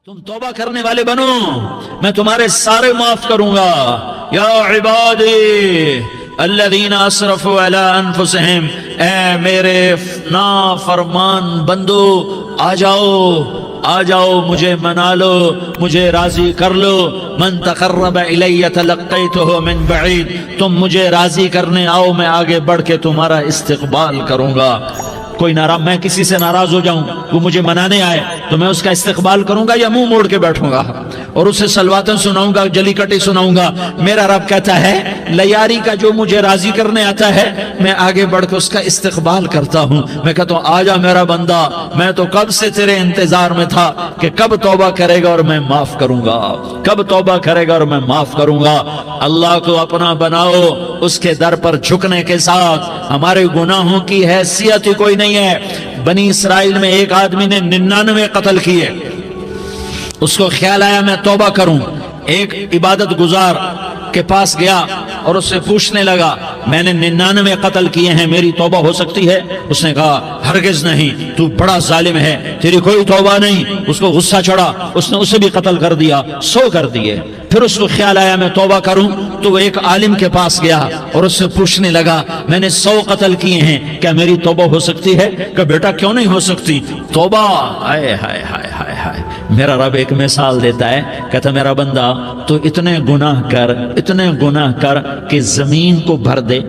تم توبہ کرنے والے بنو، میں تمہارے سارے معاف کروں گا۔ یا عبادی الذین اسرفوا علی انفسہم، اے میرے نافرمان بندو آ جاؤ مجھے منا لو، مجھے راضی کر لو۔ من تقرب الی تلقیتہ من بعید، تم مجھے راضی کرنے آؤ، میں آگے بڑھ کے تمہارا استقبال کروں گا۔ کوئی ناراض، میں کسی سے ناراض ہو جاؤں، وہ مجھے منانے آئے تو میں اس کا استقبال کروں گا یا منہ موڑ کے بیٹھوں گا اور اسے سلواتیں سناؤں گا، جلی کٹی سناؤں گا؟ میرا رب کہتا ہے لیاری کا جو مجھے راضی کرنے آتا ہے میں آگے بڑھ کے اس کا استقبال کرتا ہوں۔ میں کہتا ہوں آجا میرا بندہ، میں تو کب سے تیرے انتظار میں تھا کہ کب توبہ کرے گا اور میں معاف کروں گا، کب توبہ کرے گا اور میں معاف کروں گا۔ اللہ کو اپنا بناؤ، اس کے در پر جھکنے کے ساتھ ہمارے گناہوں کی حیثیت ہی کوئی نہیں ہے۔ بنی اسرائیل میں ایک آدمی نے 99 قتل کیے، اس کو خیال آیا میں توبہ کروں، ایک عبادت گزار کے پاس گیا اور اس سے پوچھنے لگا میں نے 99 قتل کیے ہیں، میری توبہ ہو سکتی ہے؟ اس نے کہا ہرگز نہیں، تو بڑا ظالم ہے، تیری کوئی توبہ نہیں۔ اس کو غصہ چڑھا، اس نے اسے بھی قتل کر دیا، 100 کر دیے۔ پھر اس کو خیال آیا میں توبہ کروں تو وہ ایک عالم کے پاس گیا اور اس سے پوچھنے لگا میں نے 100 قتل کیے ہیں، کیا میری توبہ ہو سکتی ہے؟ کہ بیٹا کیوں نہیں ہو سکتی توبہ؟ ہائے ہائے ہائے ہائے ہائے، میرا رب ایک مثال دیتا ہے، کہتا میرا بندہ تو اتنے گناہ کر کہ زمین کو بھر دے،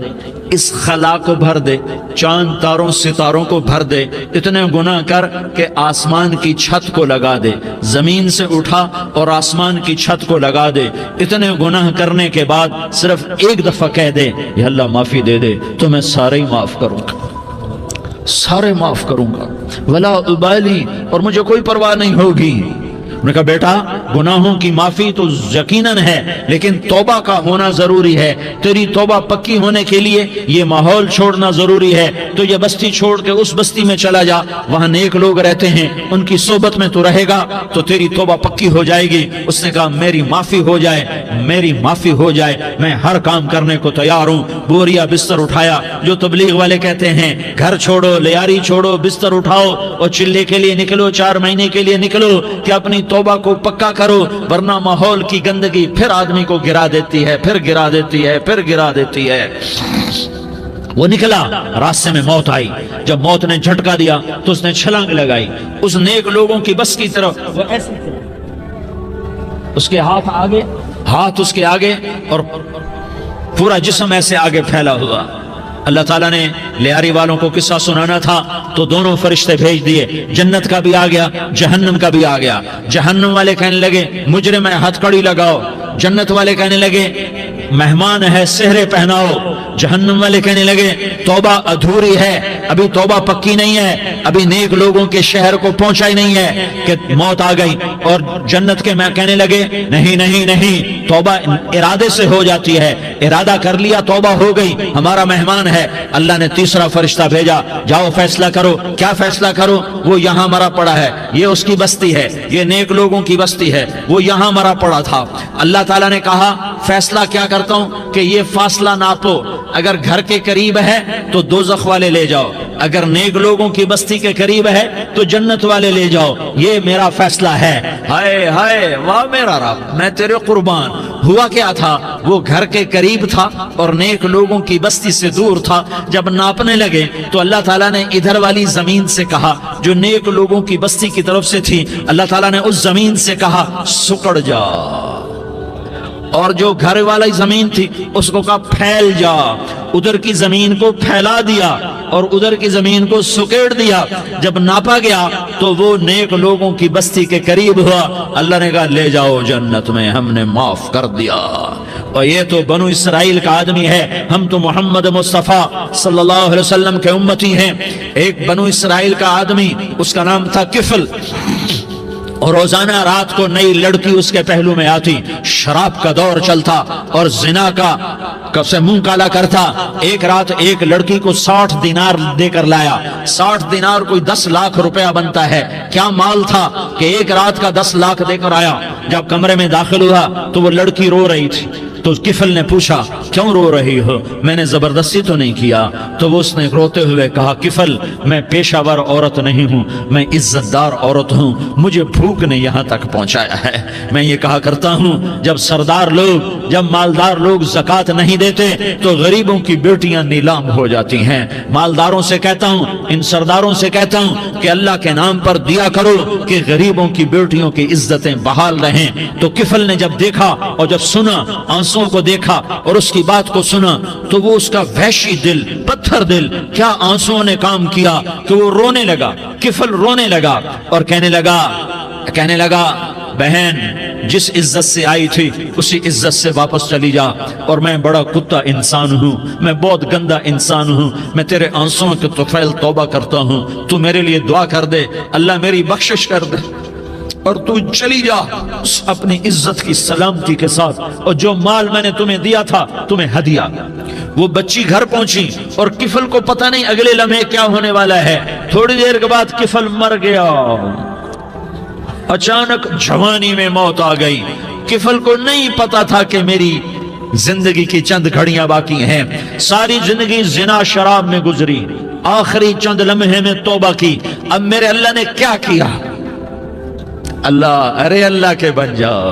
اس خلا کو بھر دے، چاند تاروں ستاروں کو بھر دے، اتنے گناہ کر کہ آسمان کی چھت کو لگا دے، زمین سے اٹھا اور آسمان کی چھت کو لگا دے۔ اتنے گناہ کرنے کے بعد صرف ایک دفعہ کہہ دے یا اللہ معافی دے دے تو میں سارے ہی معاف کروں گا، سارے معاف کروں گا، ولا ابالی، اور مجھے کوئی پرواہ نہیں ہوگی۔ انہوں نے کہا بیٹا گناہوں کی معافی تو یقیناً ہے لیکن توبہ کا ہونا ضروری ہے، تیری توبہ پکی ہونے کے لیے یہ ماحول چھوڑنا ضروری ہے۔ تو یہ بستی چھوڑ کے اس بستی میں چلا جا، وہاں نیک لوگ رہتے ہیں، ان کی صحبت میں تو رہے گا تو تیری توبہ پکی ہو جائے گی۔ اس نے کہا میری معافی ہو جائے، میری معافی ہو جائے، میں ہر کام کرنے کو تیار ہوں۔ بوریا بستر اٹھایا، جو تبلیغ والے کہتے ہیں گھر چھوڑو، لیاری چھوڑو، بستر اٹھاؤ اور چلے کے لیے نکلو، 4 مہینے کے لیے نکلو کہ اپنی توبہ کو پکا کرو، ورنہ ماحول کی گندگی پھر آدمی کو گرا دیتی ہے، پھر گرا دیتی ہے، پھر گرا دیتی ہے۔ وہ نکلا، راستے میں موت آئی، جب موت نے جھٹکا دیا تو اس نے چھلانگ لگائی اس نیک لوگوں کی بس کی طرف، وہ ایسے اس کے ہاتھ اس کے آگے اور پورا جسم ایسے آگے پھیلا ہوا۔ اللہ تعالیٰ نے لیاری والوں کو قصہ سنانا تھا تو دونوں فرشتے بھیج دیے، جنت کا بھی آ گیا، جہنم کا بھی آ گیا۔ جہنم والے کہنے لگے مجرم ہے ہتھ کڑی لگاؤ، جنت والے کہنے لگے مہمان ہے سہرے پہناؤ۔ جہنم والے کہنے لگے توبہ ادھوری ہے، ابھی توبہ پکی نہیں ہے، ابھی نیک لوگوں کے شہر کو پہنچا ہی نہیں ہے کہ موت آ گئی۔ اور جنت کے میں کہنے لگے نہیں نہیں نہیں، توبہ ارادے سے ہو جاتی ہے، ارادہ کر لیا توبہ ہو گئی، ہمارا مہمان ہے۔ اللہ نے تیسرا فرشتہ بھیجا، جاؤ فیصلہ کرو۔ کیا فیصلہ کرو؟ وہ یہاں مرا پڑا ہے، یہ اس کی بستی ہے، یہ نیک لوگوں کی بستی ہے، وہ یہاں مرا پڑا تھا۔ اللہ تعالیٰ نے کہا فیصلہ کیا کرتا ہوں کہ یہ فاصلہ ناپو، اگر گھر کے قریب ہے تو دوزخ والے لے جاؤ، اگر نیک لوگوں کی بستی کے قریب ہے تو جنت والے لے جاؤ، یہ میرا فیصلہ ہے۔ ہائے ہائے واہ میرا رب، میں تیرے قربان۔ ہوا کیا تھا؟ وہ گھر کے قریب تھا اور نیک لوگوں کی بستی سے دور تھا۔ جب ناپنے لگے تو اللہ تعالیٰ نے ادھر والی زمین سے کہا جو نیک لوگوں کی بستی کی طرف سے تھی، اللہ تعالیٰ نے اس زمین سے کہا سکڑ جا، اور جو گھر والی زمین تھی اس کو کہا پھیل جا۔ ادھر کی زمین کو پھیلا دیا اور ادھر کی زمین کو سکیڑ دیا۔ جب ناپا گیا تو وہ نیک لوگوں کی بستی کے قریب ہوا۔ اللہ نے کہا لے جاؤ جنت میں، ہم نے معاف کر دیا۔ اور یہ تو بنو اسرائیل کا آدمی ہے، ہم تو محمد مصطفیٰ صلی اللہ علیہ وسلم کے امتی ہیں۔ ایک بنو اسرائیل کا آدمی، اس کا نام تھا کفل، اور روزانہ رات کو نئی لڑکی اس کے پہلو میں آتی، شراب کا دور چلتا اور زنا کا سے منہ کالا کرتا۔ ایک رات ایک لڑکی کو 60 دینار دے کر لایا۔ 60 دینار کوئی 10 لاکھ روپیہ بنتا ہے۔ کیا مال تھا کہ ایک رات کا 10 لاکھ دے کر آیا۔ جب کمرے میں داخل ہوا تو وہ لڑکی رو رہی تھی، تو کفل نے پوچھا کیوں رو رہی ہو، میں نے زبردستی تو نہیں کیا؟ تو وہ اس نے روتے ہوئے کہا کفل میں پیشہ ور عورت نہیں ہوں، میں عزت دار عورت ہوں، مجھے بھوک نے یہاں تک پہنچایا ہے۔ میں یہ کہا کرتا ہوں جب سردار لوگ، جب مالدار لوگ زکوٰۃ نہیں دیتے تو غریبوں کی بیٹیاں نیلام ہو جاتی ہیں۔ مالداروں سے کہتا ہوں، ان سرداروں سے کہتا ہوں کہ اللہ کے نام پر دیا کرو کہ غریبوں کی بیٹیوں کی عزتیں بحال رہیں۔ تو کفل نے جب دیکھا اور جب سنا، آنسوں کو دیکھا اور اس کی بات کو سنا، تو وہ اس کا وحشی دل، پتھر دل، کیا آنسوں نے کام کیا کہ وہ رونے لگا۔ کفل رونے لگا اور کہنے لگا بہن جس عزت سے آئی تھی اسی عزت سے واپس چلی جا، اور میں بڑا کتا انسان ہوں، میں بہت گندا انسان ہوں، میں تیرے آنسوں کے طفیل توبہ کرتا ہوں، تو میرے لیے دعا کر دے، اللہ میری بخشش کر دے، اور تو چلی جا اپنی عزت کی سلامتی کے ساتھ، اور جو مال میں نے تمہیں دیا تھا تمہیں ہدیہ۔ وہ بچی گھر پہنچی اور کفل کو پتہ نہیں اگلے لمحے کیا ہونے والا ہے۔ تھوڑی دیر کے بعد کفل مر گیا، اچانک جوانی میں موت آ گئی۔ کفل کو نہیں پتا تھا کہ میری زندگی کی چند گھڑیاں باقی ہیں، ساری زندگی زنا شراب میں گزری، آخری چند لمحے میں توبہ کی۔ اب میرے اللہ نے کیا کیا؟ اللہ کے بن جاؤ،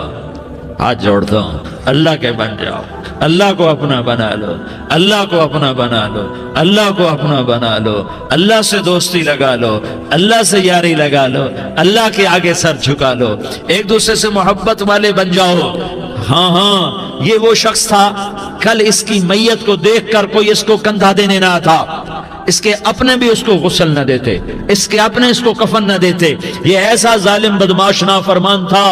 ہاتھ جوڑتا ہوں، اللہ کے بن جاؤ، اللہ کو اپنا بنا لو، اللہ کو اپنا بنا لو، اللہ کو اپنا بنا لو، اللہ سے دوستی لگا لو، اللہ سے یاری لگا لو، اللہ کے آگے سر جھکا لو، ایک دوسرے سے محبت والے بن جاؤ۔ ہاں یہ وہ شخص تھا، کل اس کی میت کو دیکھ کر کوئی اس کو کندھا دینے نہ تھا، اس کے اپنے بھی اس کو غسل نہ دیتے، اس کے اپنے اس کو کفن نہ دیتے، یہ ایسا ظالم بدماش نافرمان تھا۔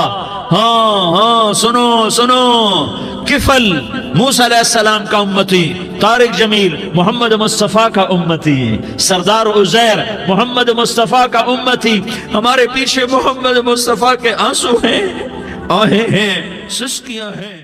ہاں سنو، کفل موسیٰ علیہ السلام کا امتی، طارق جمیل محمد مصطفیٰ کا امتی، سردار عزیر محمد مصطفیٰ کا امتی، ہمارے پیچھے محمد مصطفیٰ کے آنسو ہیں، آہیں ہیں، سسکیاں ہیں۔